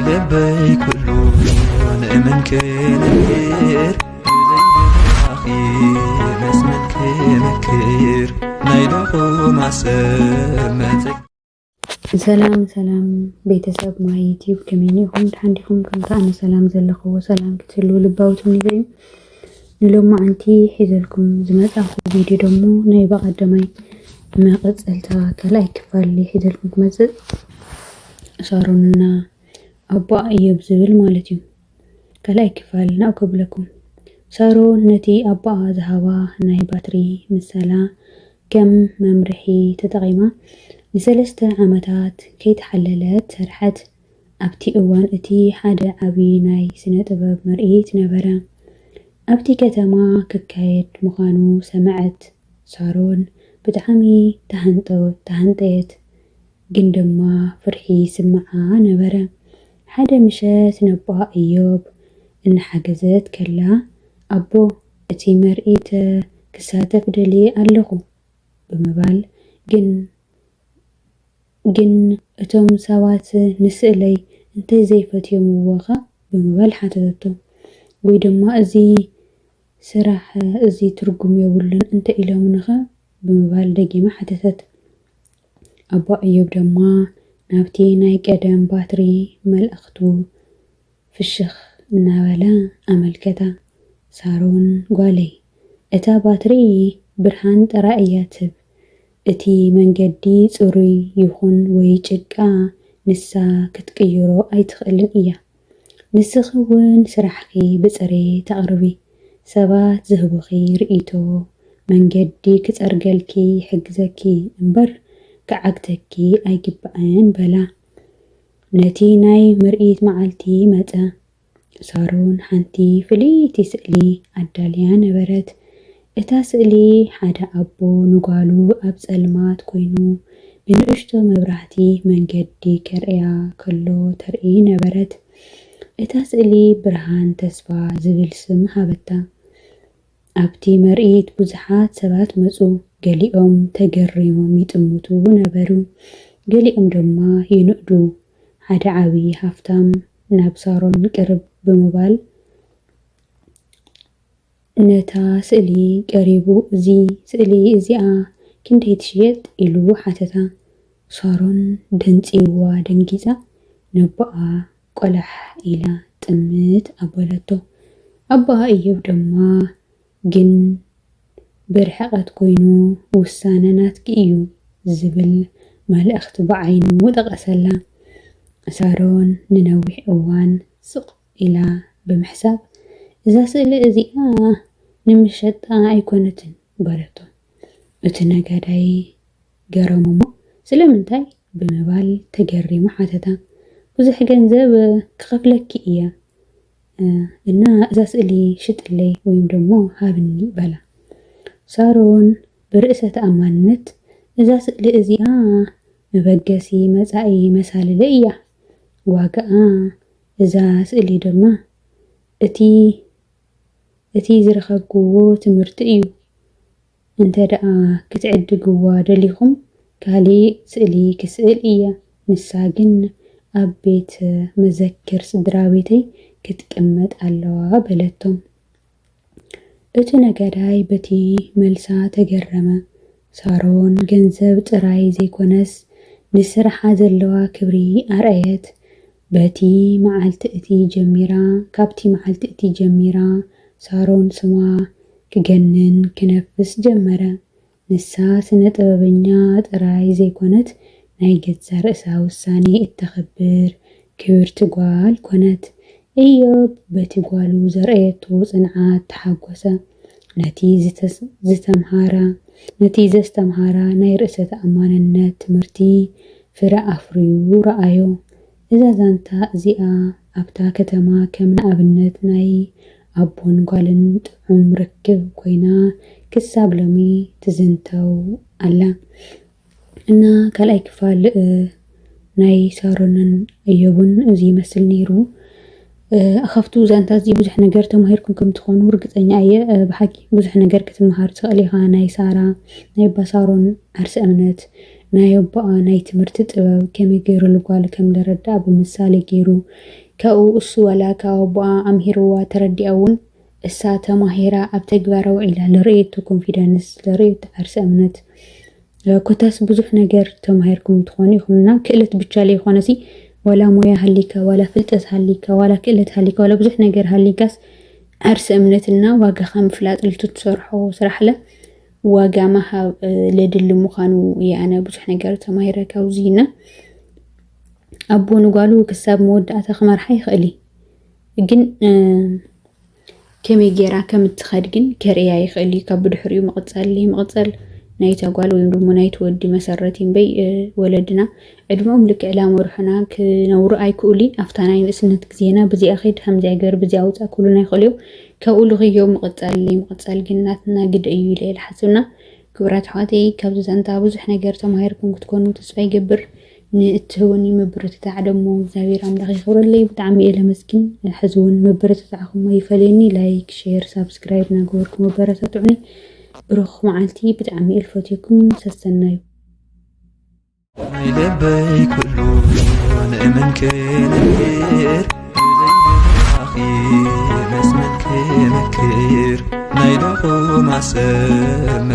لبي كله نأمن كنكر أخي مسمن كنكر نايلو مع سمتك. سلام ቤተሰብ ማይ ዩቲዩብ ከመኒኹም ተሓንዲኹም ከምታ ኣነ ሰላም ዘለኹዎ ሰላም ክትህሉ ልባውቱን ይዘዩ ንሎማዓንቲ ሒዘልኩም ዝመጻኹ ቪድዮ ደሞ ናይ በቀደማይ መቐፀልታ ከላይ ክፋል ሒዘልኩም ክመጽእ ሳሮንና ኣባ እዮብ ዝብል ማለት እዩ። ከላይ ክፋል ናእከብለኩም ሳሮን ነቲ ኣባ ዝሃባ ናይ ባትሪ ምሳላ ከም መምርሒ ተጠቒማ ንሰለስተ ዓመታት ከይተሓለለት ሰርሐት። ኣብቲ እዋን እቲ ሓደ ዓብይ ናይ ስነ ጥበብ ምርኢት ነበረ ኣብቲ ከተማ ክካየድ ምዃኑ ሰምዐት። ሳሮን ብጣዕሚ ተሃንጠየት፣ ግን ድማ ፍርሒ ስምዓ ነበረ። ሓደ ምሸት ነባ እዮብ እናሓገዘት ከላ ኣቦ እቲ ምርኢት ክሳተፍ ደልየ ኣለኹ ብምባል ግን እቶም ሰባት ንስእለይ እንታይ ዘይፈትዮምዎኻ ብምባል ሓተተቶ። ወይ ድማ እዚ ስራሕ እዚ ትርጉም የብሉን እንታይ ኢሎምንኸ ብምባል ደጊማ ሓተተት። ኣባ እዮብ ድማ ናብቲ ናይ ቀደም ባትሪ መልእኽቱ ፍሽኽ እናበለ ኣመልከታ። ሳሮን ጓለይ እታ ባትሪ ብርሃን ጥራይ እያ ትህብ፣ እቲ መንገዲ ጽሩይ ይኹን ወይ ጭቃ ንሳ ክትቅይሮ ኣይትኽእልን እያ። ንስኺ እውን ስራሕኺ ብጽሬት ተቕርቢ፣ ሰባት ዝህቡኺ ርእይቶ መንገዲ ክጸርገልኪ ይሕግዘኪ እምበር ክዓግተኪ ኣይግባእን በላ። ነቲ ናይ ምርኢት መዓልቲ መጸ። ሳሮን ሓንቲ ፍልይቲ ስእሊ ኣዳልያ ነበረት። እታ ስእሊ ሓደ ኣቦ ንጓሉ ኣብ ጸልማት ኮይኑ ብንእሽቶ መብራህቲ መንገዲ ከርእያ ከሎ ተርኢ ነበረት። እታ ስእሊ ብርሃን ተስፋ ዝብል ስም ሃበታ። ኣብቲ ምርኢት ብዙሓት ሰባት መጹ። ገሊኦም ተገሪሞም ይጥምቱ ነበሩ፣ ገሊኦም ድማ ይንእዱ። ሓደ ዓብይ ሃፍታም ናብ ሳሮን ቅርብ ብምባል ነታ ስእሊ ቀሪቡ እዚ ስእሊ እዚኣ ክንደይ ትሽየጥ ኢሉ ሓተታ። ሳሮን ደንፂዋ ደንጊፃ ነባኣ ቆላሕ ኢላ ጥምት ኣበለቶ። ኣባ እዮብ ድማ ግን ብርሕቐት ኮይኑ ውሳነ ናትኪ እዩ ዝብል መልእኽቲ ብዓይኑ ጠቐሰላ። ሳሮን ንነዊሕ እዋን ስቕ ኢላ ብምሕሳብ እዛ ስእሊ እዚኣ ንምሸጣ ኣይኮነትን በለቶ። እቲ ነጋዳይ ገረሞሞ ስለምንታይ ብምባል ተገሪሙ ሓተታ። ብዙሕ ገንዘብ ክኸፍለኪ እያ እና እዛ ስእሊ ሽጥለይ ወይም ደሞ ሃብኒ በላ። ሳሮን ብርእሰ ተኣማንነት እዛ ስእሊ እዚኣ መበገሲ መጻኢ መሳልለ እያ፣ ዋጋኣ እዛ ስእሊ ድማ እቲ ዝረኸብክዎ ትምህርቲ እዩ። እንተ ደኣ ክትዕድግዋ ደሊኹም ካሊእ ስእሊ ክስእል እያ፣ ንሳ ግን ኣብ ቤት መዘክር ስድራ ቤተይ ክትቅመጥ ኣለዋ በለቶም። እቲ ነጋዳይ በቲ መልሳ ተገረመ። ሳሮን ገንዘብ ጥራይ ዘይኮነስ ንስራሓ ዘለዋ ክብሪ ኣርአየት። ካብቲ መዓልቲ እቲ ጀሚራ ሳሮን ስማ ክገንን ክነፍስ ጀመረ። ንሳ ስነ ጥበበኛ ጥራይ ዘይኮነት ናይ ገዛ ርእሳ ውሳኔ እተኽብር ክብርቲ ጓል ኮነት። እዮብ በቲ ጓሉ ዘርአየቶ ጽንዓት ተሓጐሰ። ነቲ ዘስተምሃራ ናይ ርእሰ ተኣማንነት ትምህርቲ ፍረ ኣፍርዩ ረኣዮ። እዛ ዛንታ እዚኣ ኣብታ ከተማ ከም ንኣብነት ናይ ኣቦን ጓልን ጥዑም ርክብ ኮይና ክሳብ ሎሚ ትዝንተው ኣላ። እና ካልኣይ ክፋል ናይ ሳሮንን እዮብን እዚ ይመስል ነይሩ። ኣኻፍቱ ዛንታ እዚ ብዙሕ ነገር ተማሂርኩም ከም ትኾኑ ርግፀኛ እየ። ብሓቂ ብዙሕ ነገር ክትመሃር ትኽእል ኢኻ። ናይ ሳራ ናይ ባሳሮን ዓርሲ እምነት ናይ ኣቦኣ ናይ ትምህርቲ ጥበብ ከመይ ገይሩ ልጓል ከም ደረዳእ ብምሳሌ ገይሩ ካብኡ እሱ ዋላ ካብ ኣቦኣ ኣምሂርዋ ተረዲኣ እውን እሳ ተማሂራ ኣብ ተግባር ውዒላ ለርእየቶ ኮንፊደንስ ለርእየቶ ዓርሲ እምነት ኮታስ ብዙሕ ነገር ተማሂርኩም ትኾኑ ኢኹምና ክእለት ብቻ ለይኾነሲ ዋላ ሞያ ሃሊካ ዋላ ፍልጠት ሃሊካ ዋላ ክእለት ሃሊካ ዋላ ብዙሕ ነገር ሃሊካስ ዓርሲ እምነትና ዋጋኻ ምፍላጥ ልትሰርሖ ስራሕለ ዋጋ ማሃብ ለድሊ ምዃኑ የኣነ ብዙሕ ነገር ተማሂረ ካብዚና ኣቦ ንጓሉ ክሳብ መወዳእታ ክመርሓ ይኽእል ግን ከመይ ጌራ ከም እትኸድ ግን ከርእያ ይኽእል ካብ ብድሕሪኡ መቕፀል ናይ ተጓል ወይ ድማ ናይ ተወዲ መሰረት እምበይ ወለድና ዕድሞም ልክዕላ መርሑና ክነብሩ ኣይክእሉን ኣፍታ ናይ ንእስነት ግዜና በዚኣ ኸይድ ከምዚኣ ገር በዚኣ ውፃእ ክብሉና ይኽእሉ ካብኡ ልኽዮ መቕፀል ግን ናትና ግደ እዩ ኢለ ይሓስብና ክብራት ኣሕዋተይ ካብዚ ዛንታ ብዙሕ ነገር ተማሂርኩም ክትኮኑ ተስፋ ይገብር ንእትህውኒ ምብርትታዕ ደሞ እግዚአብሔር ኣምላኽ ይኽብረለይ ብጣዕሚ እየ ለመስግን ሕዚ እውን ምብርትታዕኹም ይፈልየኒ ላይክ ሼር ሳብስክራይብ ናገበርኩም መበረታትዑኒ ብሩኽ መዓልቲ ብጣዕሚ እየ ልፈትየኩም ሰሰናዩ ናይ ልበይ ኩሉ ንእመን ክነብር ብዘይብራኺ መስመን ክመክር ናይ ድኹም ዓሰብ